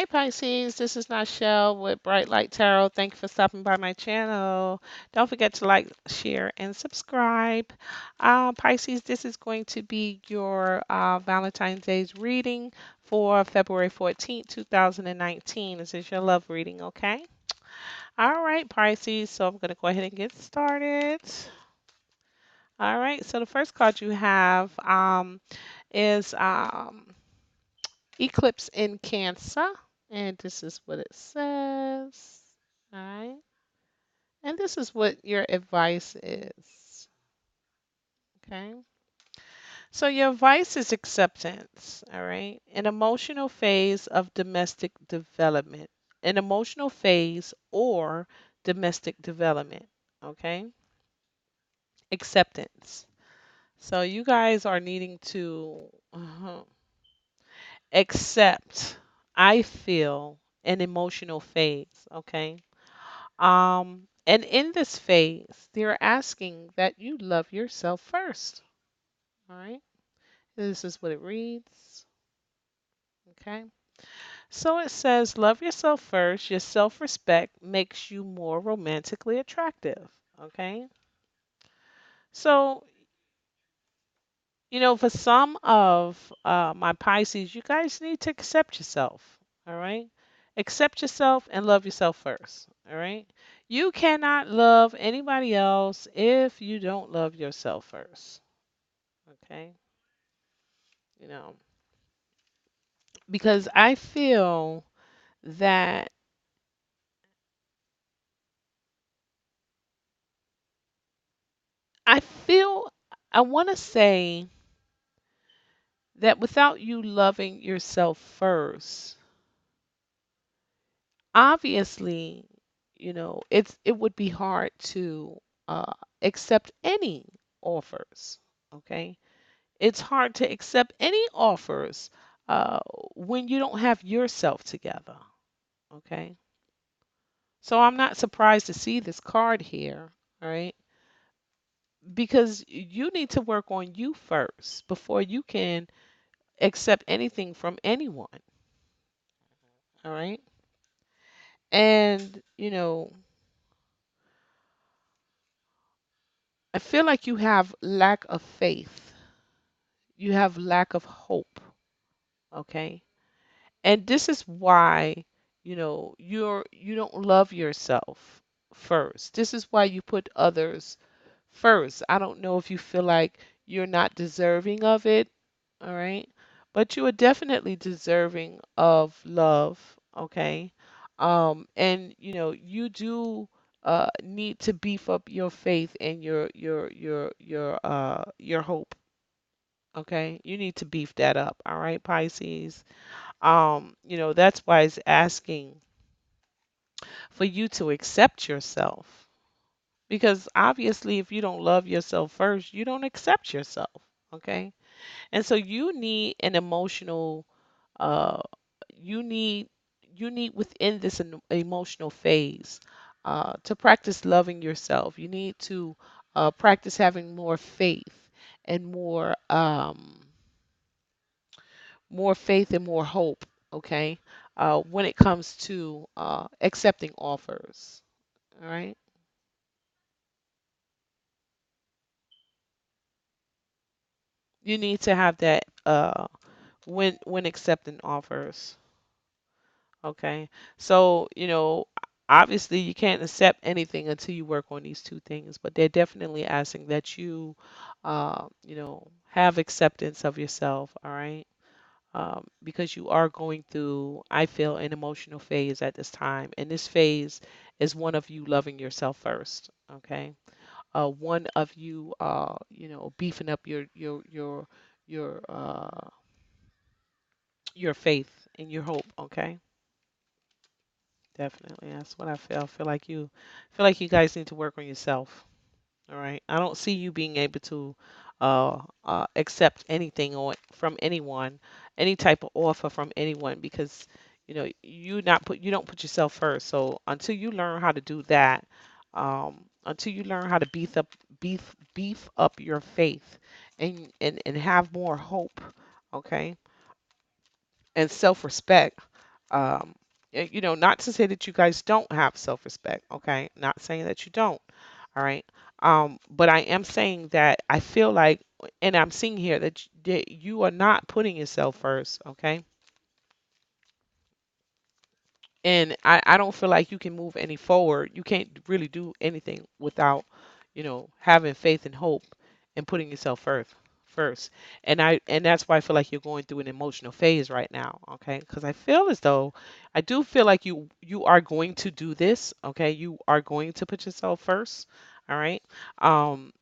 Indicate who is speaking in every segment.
Speaker 1: Hi Pisces, this is Nichelle with Bright Light Tarot. Thank you for stopping by my channel. Don't forget to like, share, and subscribe. Pisces, this is going to be your Valentine's Day's reading for February 14th, 2019. This is your love reading, okay? All right, Pisces, so I'm going to go ahead and get started. All right, so the first card you have is Eclipse in Cancer, and this is what it says. All right, and this is what your advice is. Okay, so your advice is acceptance. All right, an emotional phase of domestic development, an emotional phase or domestic development. Okay, acceptance. So you guys are needing to accept, I feel, an emotional phase. Okay. And in this phase, they're asking that you love yourself first. All right. This is what it reads. Okay. So it says, love yourself first. Your self respect makes you more romantically attractive. Okay. So, for some of my Pisces, you guys need to accept yourself. All right. Accept yourself and love yourself first. All right. You cannot love anybody else if you don't love yourself first. Okay. You know, because that I feel, I want to say that without you loving yourself first, obviously, it would be hard to uh, accept any offers. Okay, it's hard to accept any offers uh, when you don't have yourself together. Okay, so I'm not surprised to see this card here. All right, because you need to work on you first before you can accept anything from anyone. All right, and I feel like you have lack of faith. You have lack of hope. Okay. And this is why, you don't love yourself first. This is why you put others first. I don't know if you feel like you're not deserving of it, all right? But you are definitely deserving of love, okay? And you do need to beef up your faith and your hope, okay? You need to beef that up, all right, Pisces? That's why it's asking for you to accept yourself. Because obviously, if you don't love yourself first, you don't accept yourself. Okay. And so you need an emotional, uh, you need, you need within this emotional phase, to practice loving yourself. You need to practice having more faith and more faith and more hope, okay, when it comes to accepting offers. All right. You need to have that when accepting offers. Okay. So, obviously you can't accept anything until you work on these two things, but they're definitely asking that you, have acceptance of yourself. All right. Because you are going through, I feel, an emotional phase at this time. And this phase is one of you loving yourself first. Okay. One of you, beefing up your faith and your hope. Okay. Definitely. That's what I feel. I feel like you guys need to work on yourself. All right. I don't see you being able to accept anything or from anyone, any type of offer from anyone because you don't put yourself first. So until you learn how to do that, until you learn how to beef up your faith and have more hope, okay, and self-respect, Um, not to say that you guys don't have self-respect, okay? Not saying that you don't, all right? But I am saying that I feel like, and I'm seeing here that you are not putting yourself first, okay? And I don't feel like you can move any forward. You can't really do anything without, having faith and hope and putting yourself first. And that's why I feel like you're going through an emotional phase right now, okay? Because I feel as though I do feel like you are going to do this, okay? You are going to put yourself first, all right? Um,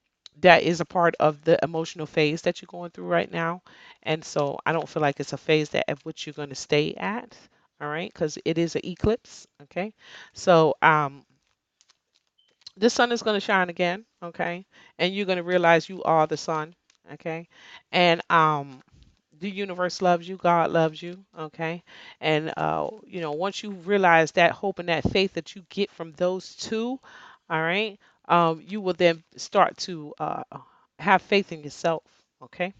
Speaker 1: that is a part of the emotional phase that you're going through right now. And so I don't feel like it's a phase that at which you're going to stay at, all right, because it is an eclipse, okay? So the sun is going to shine again, okay? And you're going to realize you are the sun, okay? And the universe loves you, God loves you, okay? And once you realize that hope and that faith that you get from those two, all right, you will then start to have faith in yourself, okay?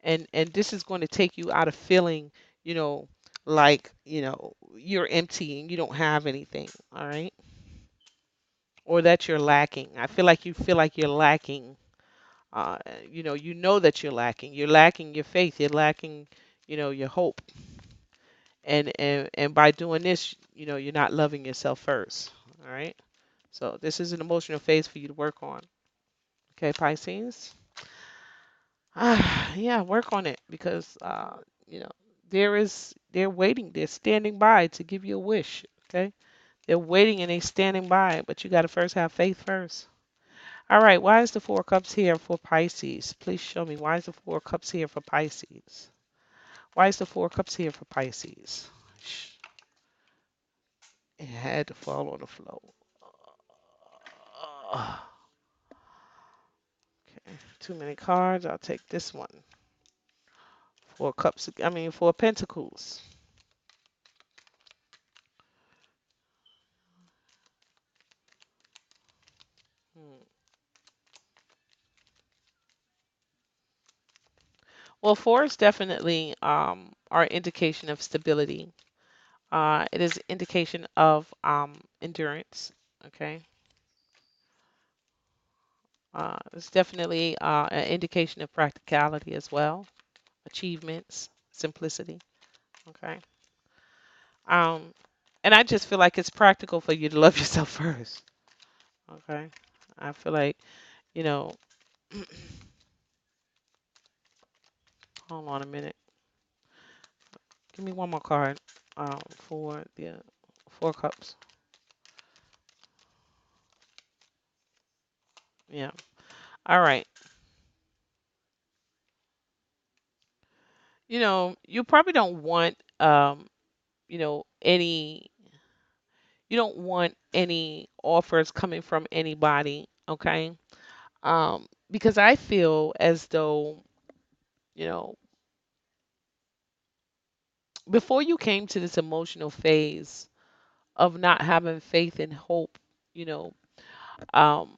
Speaker 1: And this is going to take you out of feeling, you know like you're empty and you don't have anything, all right, or that you're lacking. I feel like you're lacking. That you're lacking your faith, you're lacking, your hope. And by doing this, you're not loving yourself first, all right. So this is an emotional phase for you to work on, okay, Pisces. Yeah, work on it because you know they're waiting, they're standing by to give you a wish. Okay, they're waiting and they're standing by, but you got to first have faith first. All right, why is the Four Cups here for Pisces? Please show me why is the Four Cups here for Pisces? Why is the Four Cups here for Pisces? It had to fall on the floor. Uh, okay, too many cards. I'll take this one. Four Cups. I mean, Four Pentacles. Hmm. Well, fours definitely are indication of stability. It is indication of endurance. Okay, it's definitely an indication of practicality as well, achievements, simplicity. Okay, um, and I just feel like it's practical for you to love yourself first. Okay, I feel like you know. Hold on a minute. Give me one more card. For the Four Cups. Yeah. All right. You probably don't want any you don't want any offers coming from anybody, okay? Because I feel as though, you know, before you came to this emotional phase of not having faith and hope, you know, um,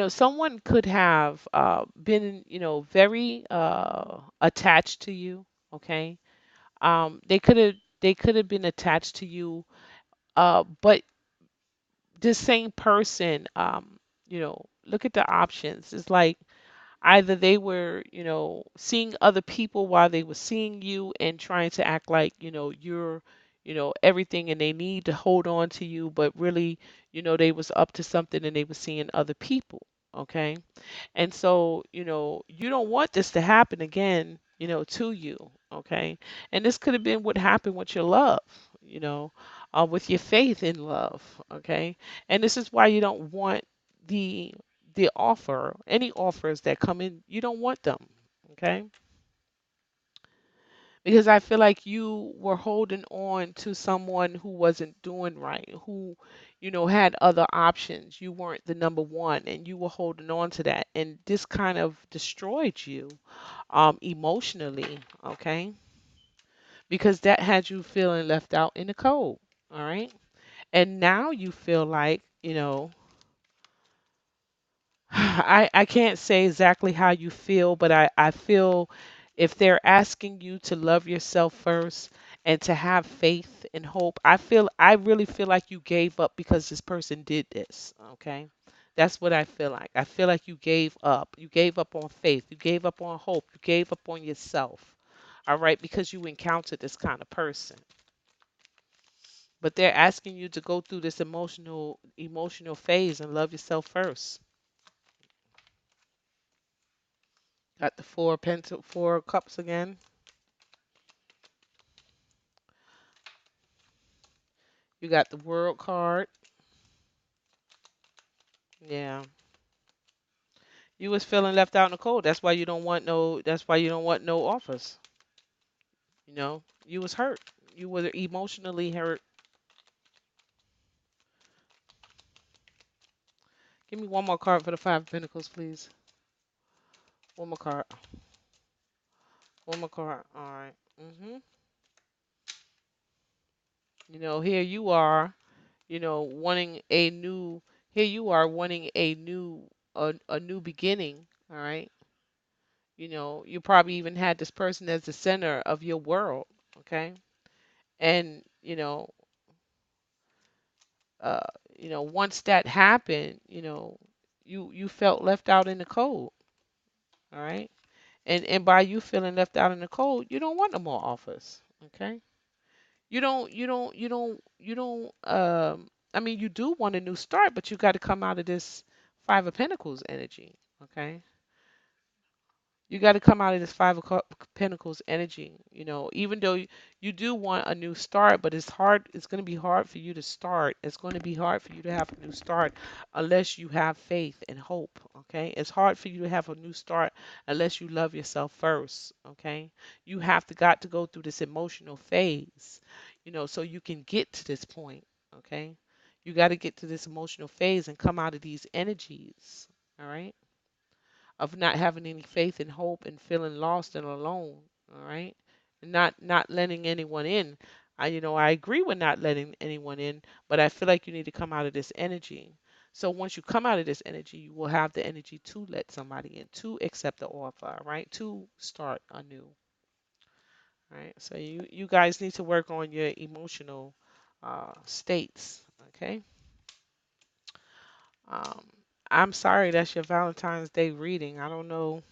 Speaker 1: someone could have been, very attached to you, okay? They could have been attached to you, but this same person, look at the options. It's like either they were, seeing other people while they were seeing you and trying to act like, you're, everything and they need to hold on to you, but really, they was up to something and they were seeing other people. Okay. And so, you don't want this to happen again, to you. Okay. And this could have been what happened with your love, you know, with your faith in love. Okay. And this is why you don't want the any offers that come in, you don't want them. Okay. Because I feel like you were holding on to someone who wasn't doing right, who, had other options. You weren't the number one, and you were holding on to that. And this kind of destroyed you emotionally, okay? Because that had you feeling left out in the cold, all right? And now you feel like, I can't say exactly how you feel, but I feel if they're asking you to love yourself first and to have faith and hope. I really feel like you gave up because this person did this, okay? That's what I feel like. I feel like you gave up. You gave up on faith. You gave up on hope. You gave up on yourself. All right, because you encountered this kind of person. But they're asking you to go through this emotional phase and love yourself first. Got the four cups again. You got the world card. Yeah. You was feeling left out in the cold. That's why you don't want no offers. You was hurt. You were emotionally hurt. Give me one more card for the Five of Pentacles, please. One more card. One more card. All right. Here you are, wanting a new. Here you are wanting a new beginning. All right. You probably even had this person as the center of your world. Okay. And uh, once that happened, you felt left out in the cold. All right. And by you feeling left out in the cold, you don't want no more offers. Okay. You don't I mean, you do want a new start, but you got to come out of this Five of Pentacles energy. Okay. You got to come out of this Pentacles energy. Even though you do want a new start, but it's hard. It's going to be hard for you to start. It's going to be hard for you to have a new start unless you have faith and hope. Okay. It's hard for you to have a new start unless you love yourself first. Okay. You have got to go through this emotional phase, so you can get to this point. Okay. You got to get to this emotional phase and come out of these energies. All right, of not having any faith and hope and feeling lost and alone. All right, and not letting anyone in. I agree with not letting anyone in, but I feel like you need to come out of this energy. So once you come out of this energy, you will have the energy to let somebody in, to accept the offer, right? To start anew. Right. So you guys need to work on your emotional states. Okay. Um, I'm sorry that's your Valentine's Day reading. I don't know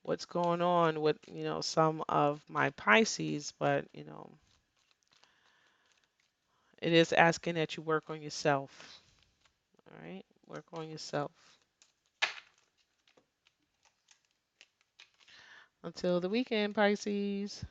Speaker 1: what's going on with some of my Pisces, but it is asking that you work on yourself. All right, work on yourself. Until the weekend, Pisces.